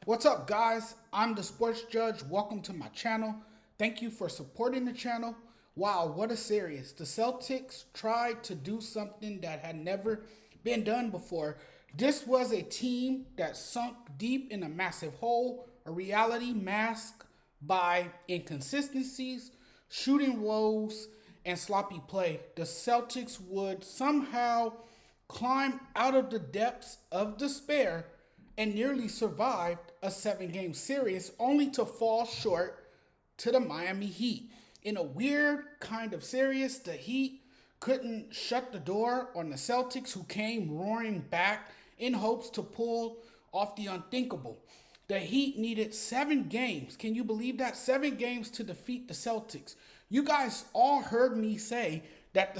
What's up, guys? I'm the Sports Judge. Welcome to my channel. Thank you for supporting the channel. Wow, what a series. The Celtics tried to do something that had never been done before. This was a team that sunk deep in a massive hole, a reality masked by inconsistencies, shooting woes, and sloppy play. The Celtics would somehow climb out of the depths of despair and nearly survived a 7 game series only to fall short to the Miami Heat. In a weird kind of series, the Heat couldn't shut the door on the Celtics, who came roaring back in hopes to pull off the unthinkable. The Heat needed 7 games. Can you believe that? 7 games to defeat the Celtics. You guys all heard me say that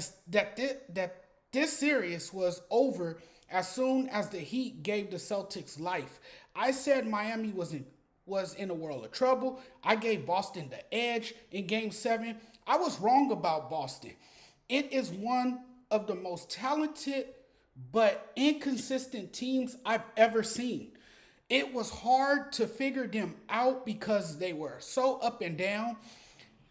this series was over as soon as the Heat gave the Celtics life. I said Miami was in a world of trouble. I gave Boston the edge in game 7. I was wrong about Boston. It is one of the most talented but inconsistent teams I've ever seen. It was hard to figure them out because they were so up and down.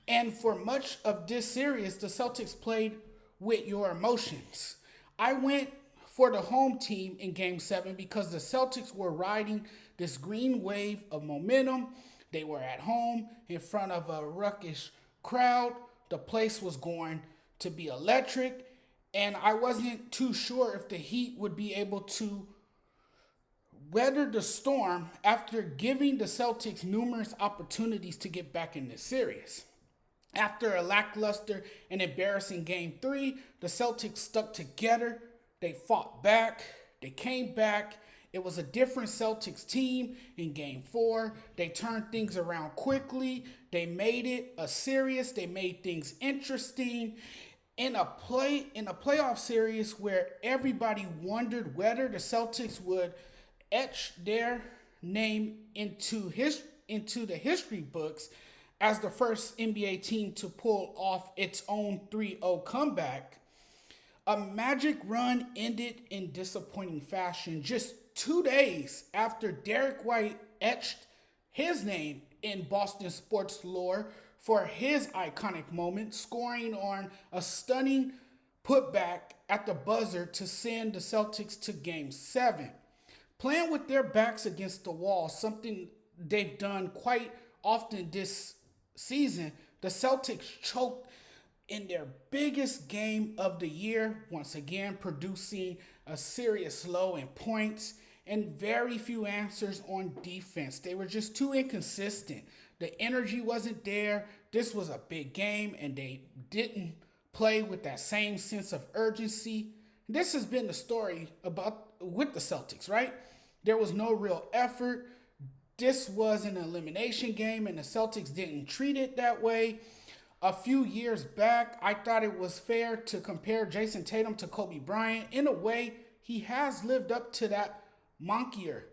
And for much of this series, the Celtics played with your emotions. I went for the home team in game 7 because the Celtics were riding this green wave of momentum. They were at home in front of a ruckish crowd. The place was going to be electric, and I wasn't too sure if the Heat would be able to weather the storm after giving the Celtics numerous opportunities to get back in this series. After a lackluster and embarrassing game 3, the Celtics stuck together. They fought back. They came back. It was a different Celtics team in game 4. They turned things around quickly. They made it a series. They made things interesting. In a playoff series where everybody wondered whether the Celtics would etch their name into the history books as the first NBA team to pull off its own 3-0 comeback. A magic run ended in disappointing fashion just 2 days after Derek White etched his name in Boston sports lore for his iconic moment, scoring on a stunning putback at the buzzer to send the Celtics to game 7. Playing with their backs against the wall, something they've done quite often this season, the Celtics choked in their biggest game of the year, once again producing a serious low in points and very few answers on defense. They were just too inconsistent. The energy wasn't there. This was a big game, and they didn't play with that same sense of urgency. This has been the story about with the Celtics, right? There was no real effort. This was an elimination game, and the Celtics didn't treat it that way. A few years back, I thought it was fair to compare Jason Tatum to Kobe Bryant. In a way, he has lived up to that moniker.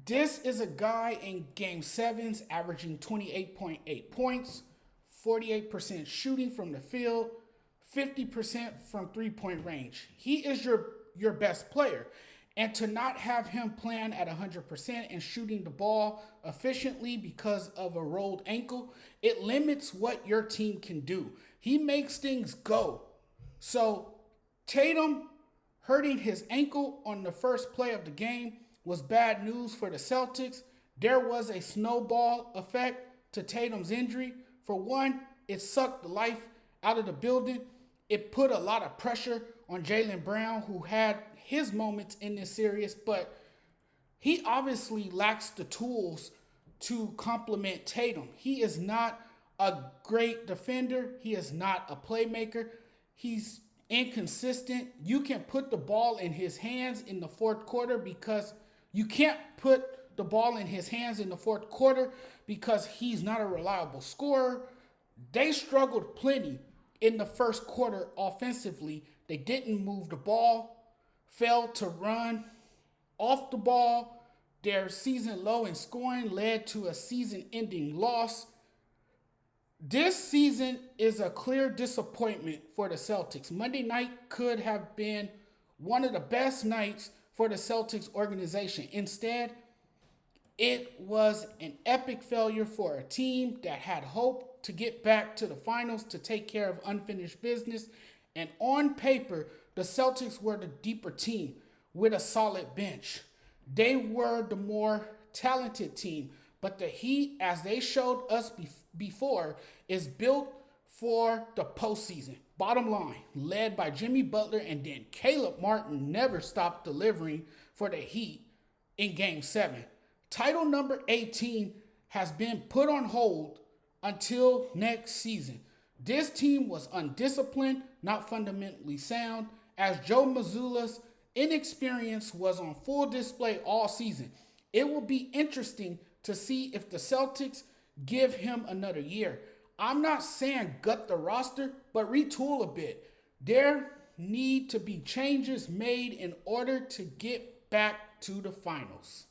This is a guy in game 7s averaging 28.8 points, 48% shooting from the field, 50% from 3-point range. He is your best player. And to not have him playing at 100% and shooting the ball efficiently because of a rolled ankle, it limits what your team can do. He makes things go. So Tatum hurting his ankle on the first play of the game was bad news for the Celtics. There was a snowball effect to Tatum's injury. For one, it sucked the life out of the building. It put a lot of pressure on Jaylen Brown, who had his moments in this series, but he obviously lacks the tools to complement Tatum. He is not a great defender. He is not a playmaker. He's inconsistent. You can put the ball in his hands in the fourth quarter because you can't put the ball in his hands in the fourth quarter because he's not a reliable scorer. They struggled plenty in the first quarter offensively. They didn't move the ball, failed to run off the ball. Their season low in scoring led to a season-ending loss. This season is a clear disappointment for the Celtics. Monday night could have been one of the best nights for the Celtics organization. Instead, It was an epic failure for a team that had hope to get back to the finals to take care of unfinished business. And on paper, the Celtics were the deeper team with a solid bench. They were the more talented team, but the Heat, as they showed us before, is built for the postseason. Bottom line, led by Jimmy Butler, and then Caleb Martin never stopped delivering for the Heat in Game 7. Title number 18 has been put on hold until next season. This team was undisciplined, not fundamentally sound, as Joe Mazzulla's inexperience was on full display all season. It will be interesting to see if the Celtics give him another year. I'm not saying gut the roster, but retool a bit. There need to be changes made in order to get back to the finals.